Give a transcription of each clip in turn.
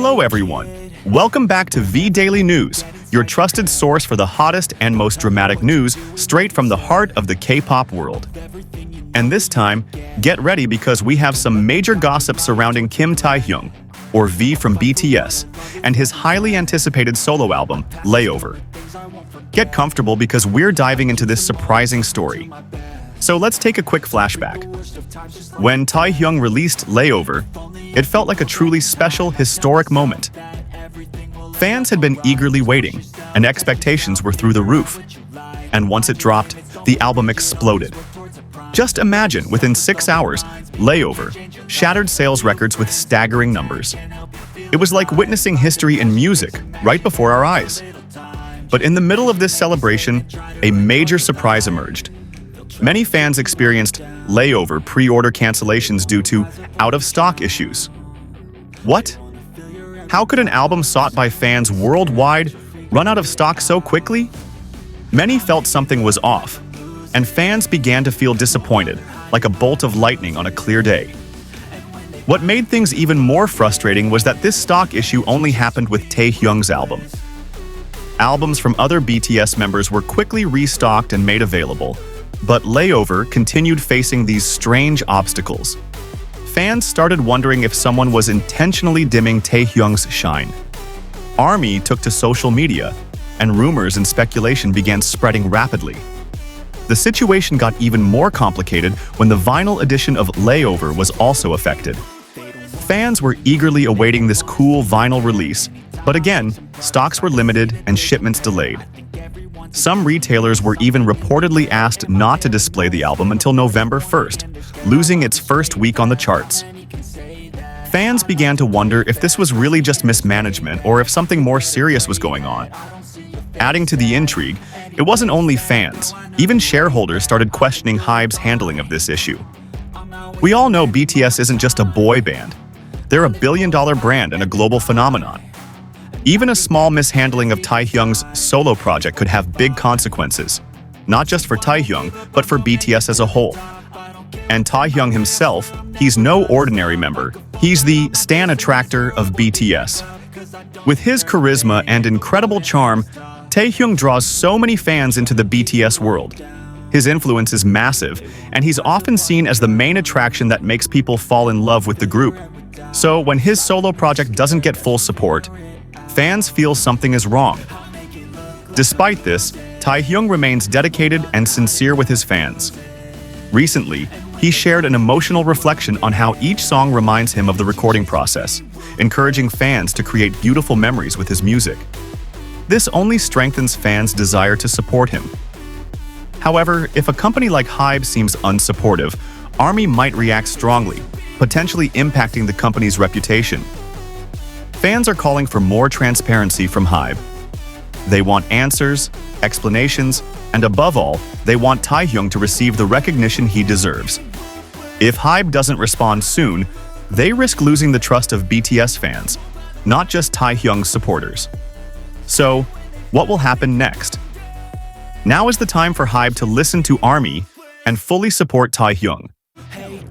Hello everyone! Welcome back to V Daily News, your trusted source for the hottest and most dramatic news straight from the heart of the K-pop world. And this time, get ready because we have some major gossip surrounding Kim Taehyung, or V from BTS, and his highly anticipated solo album, Layover. Get comfortable because we're diving into this surprising story. So let's take a quick flashback. When Taehyung released Layover, it felt like a truly special, historic moment. Fans had been eagerly waiting, and expectations were through the roof. And once it dropped, the album exploded. Just imagine, within 6 hours, Layover shattered sales records with staggering numbers. It was like witnessing history in music right before our eyes. But in the middle of this celebration, a major surprise emerged. Many fans experienced Layover pre-order cancellations due to out-of-stock issues. What? How could an album sought by fans worldwide run out of stock so quickly? Many felt something was off, and fans began to feel disappointed, like a bolt of lightning on a clear day. What made things even more frustrating was that this stock issue only happened with Taehyung's album. Albums from other BTS members were quickly restocked and made available, but Layover continued facing these strange obstacles. Fans started wondering if someone was intentionally dimming Taehyung's shine. ARMY took to social media, and rumors and speculation began spreading rapidly. The situation got even more complicated when the vinyl edition of Layover was also affected. Fans were eagerly awaiting this cool vinyl release, but again, stocks were limited and shipments delayed. Some retailers were even reportedly asked not to display the album until November 1st, losing its first week on the charts. Fans began to wonder if this was really just mismanagement or if something more serious was going on. Adding to the intrigue, it wasn't only fans, even shareholders started questioning HYBE's handling of this issue. We all know BTS isn't just a boy band. They're a billion-dollar brand and a global phenomenon. Even a small mishandling of Taehyung's solo project could have big consequences, not just for Taehyung, but for BTS as a whole. And Taehyung himself, he's no ordinary member. He's the stan attractor of BTS. With his charisma and incredible charm, Taehyung draws so many fans into the BTS world. His influence is massive, and he's often seen as the main attraction that makes people fall in love with the group. So when his solo project doesn't get full support, fans feel something is wrong. Despite this, Taehyung remains dedicated and sincere with his fans. Recently, he shared an emotional reflection on how each song reminds him of the recording process, encouraging fans to create beautiful memories with his music. This only strengthens fans' desire to support him. However, if a company like HYBE seems unsupportive, ARMY might react strongly, potentially impacting the company's reputation. Fans are calling for more transparency from HYBE. They want answers, explanations, and above all, they want Taehyung to receive the recognition he deserves. If HYBE doesn't respond soon, they risk losing the trust of BTS fans, not just Taehyung's supporters. So, what will happen next? Now is the time for HYBE to listen to ARMY and fully support Taehyung.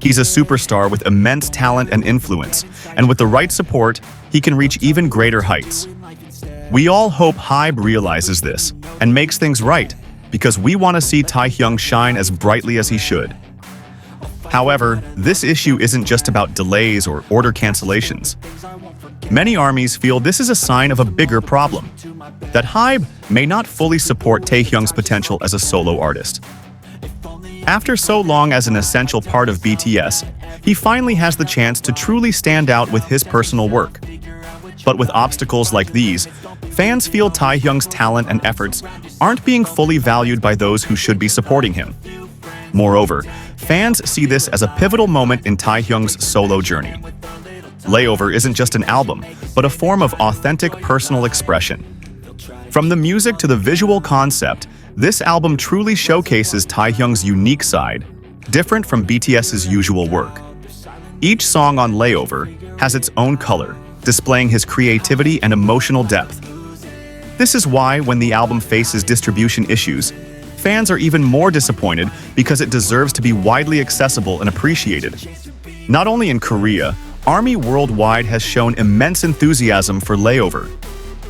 He's a superstar with immense talent and influence, and with the right support, he can reach even greater heights. We all hope HYBE realizes this and makes things right, because we want to see Taehyung shine as brightly as he should. However, this issue isn't just about delays or order cancellations. Many ARMYs feel this is a sign of a bigger problem, that HYBE may not fully support Taehyung's potential as a solo artist. After so long as an essential part of BTS, he finally has the chance to truly stand out with his personal work. But with obstacles like these, fans feel Taehyung's talent and efforts aren't being fully valued by those who should be supporting him. Moreover, fans see this as a pivotal moment in Taehyung's solo journey. Layover isn't just an album, but a form of authentic personal expression. From the music to the visual concept, this album truly showcases Taehyung's unique side, different from BTS's usual work. Each song on Layover has its own color, displaying his creativity and emotional depth. This is why, when the album faces distribution issues, fans are even more disappointed because it deserves to be widely accessible and appreciated. Not only in Korea, ARMY worldwide has shown immense enthusiasm for Layover.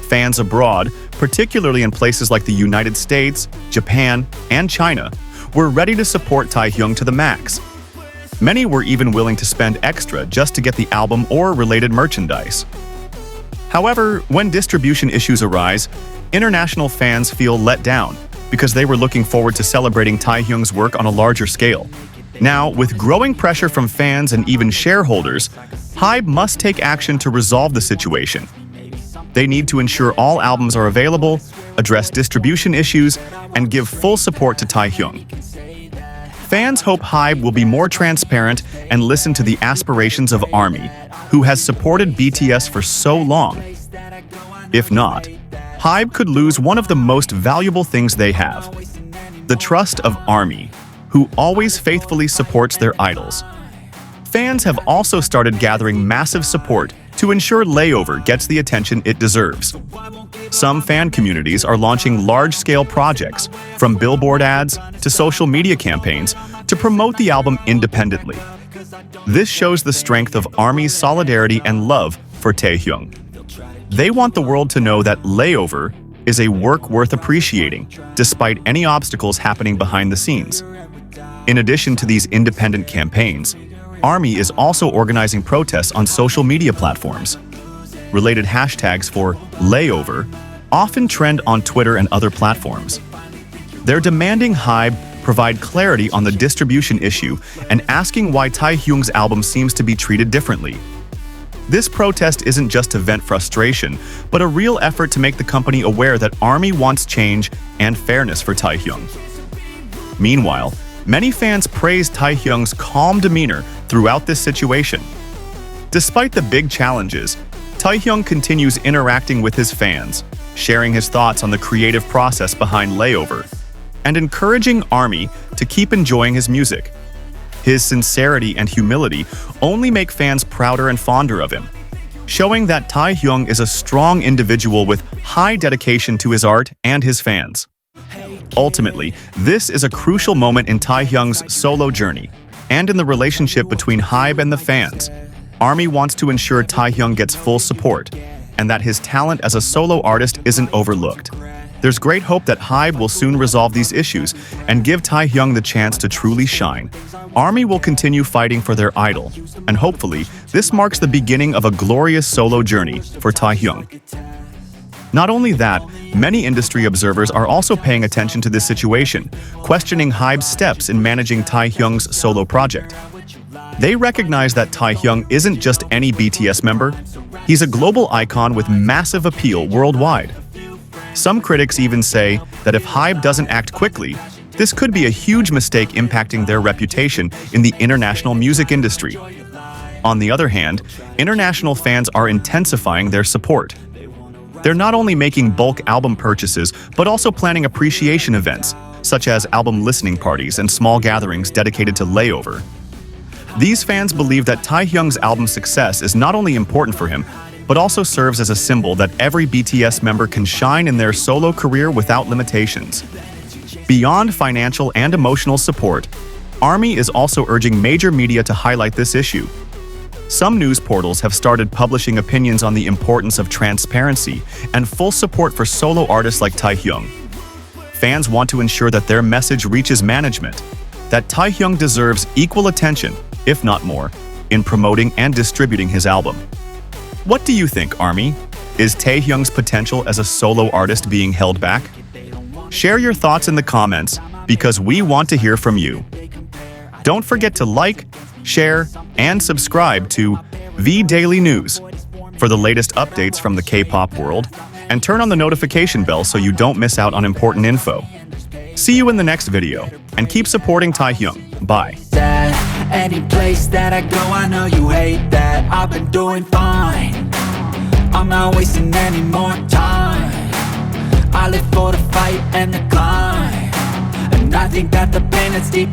Fans abroad, particularly in places like the United States, Japan, and China, were ready to support Taehyung to the max. Many were even willing to spend extra just to get the album or related merchandise. However, when distribution issues arise, international fans feel let down because they were looking forward to celebrating Taehyung's work on a larger scale. Now, with growing pressure from fans and even shareholders, HYBE must take action to resolve the situation. They need to ensure all albums are available, address distribution issues, and give full support to Taehyung. Fans hope HYBE will be more transparent and listen to the aspirations of ARMY, who has supported BTS for so long. If not, HYBE could lose one of the most valuable things they have: the trust of ARMY, who always faithfully supports their idols. Fans have also started gathering massive support to ensure Layover gets the attention it deserves. Some fan communities are launching large-scale projects, from billboard ads to social media campaigns, to promote the album independently. This shows the strength of ARMY's solidarity and love for Taehyung. They want the world to know that Layover is a work worth appreciating, despite any obstacles happening behind the scenes. In addition to these independent campaigns, ARMY is also organizing protests on social media platforms. Related hashtags for Layover often trend on Twitter and other platforms. They're demanding HYBE provide clarity on the distribution issue and asking why Taehyung's album seems to be treated differently. This protest isn't just to vent frustration, but a real effort to make the company aware that ARMY wants change and fairness for Taehyung. Meanwhile, many fans praised Taehyung's calm demeanor throughout this situation. Despite the big challenges, Taehyung continues interacting with his fans, sharing his thoughts on the creative process behind Layover, and encouraging ARMY to keep enjoying his music. His sincerity and humility only make fans prouder and fonder of him, showing that Taehyung is a strong individual with high dedication to his art and his fans. Ultimately, this is a crucial moment in Taehyung's solo journey and in the relationship between HYBE and the fans. ARMY wants to ensure Taehyung gets full support and that his talent as a solo artist isn't overlooked. There's great hope that HYBE will soon resolve these issues and give Taehyung the chance to truly shine. ARMY will continue fighting for their idol, and hopefully, this marks the beginning of a glorious solo journey for Taehyung. Not only that, many industry observers are also paying attention to this situation, questioning HYBE's steps in managing Taehyung's solo project. They recognize that Taehyung isn't just any BTS member, he's a global icon with massive appeal worldwide. Some critics even say that if HYBE doesn't act quickly, this could be a huge mistake impacting their reputation in the international music industry. On the other hand, international fans are intensifying their support. They're not only making bulk album purchases, but also planning appreciation events, such as album listening parties and small gatherings dedicated to Layover. These fans believe that Taehyung's album success is not only important for him, but also serves as a symbol that every BTS member can shine in their solo career without limitations. Beyond financial and emotional support, ARMY is also urging major media to highlight this issue. Some news portals have started publishing opinions on the importance of transparency and full support for solo artists like Taehyung. Fans want to ensure that their message reaches management, that Taehyung deserves equal attention, if not more, in promoting and distributing his album. What do you think, ARMY? Is Taehyung's potential as a solo artist being held back? Share your thoughts in the comments because we want to hear from you. Don't forget to like, share, and subscribe to V Daily News for the latest updates from the K-pop world, and turn on the notification bell so you don't miss out on important info. See you in the next video, and keep supporting Taehyung. Bye. Any place that I go, I know you hate that. I've been doing fine, I'm not wasting any more time. I live for the fight and the climb, and I think that the pain that's deep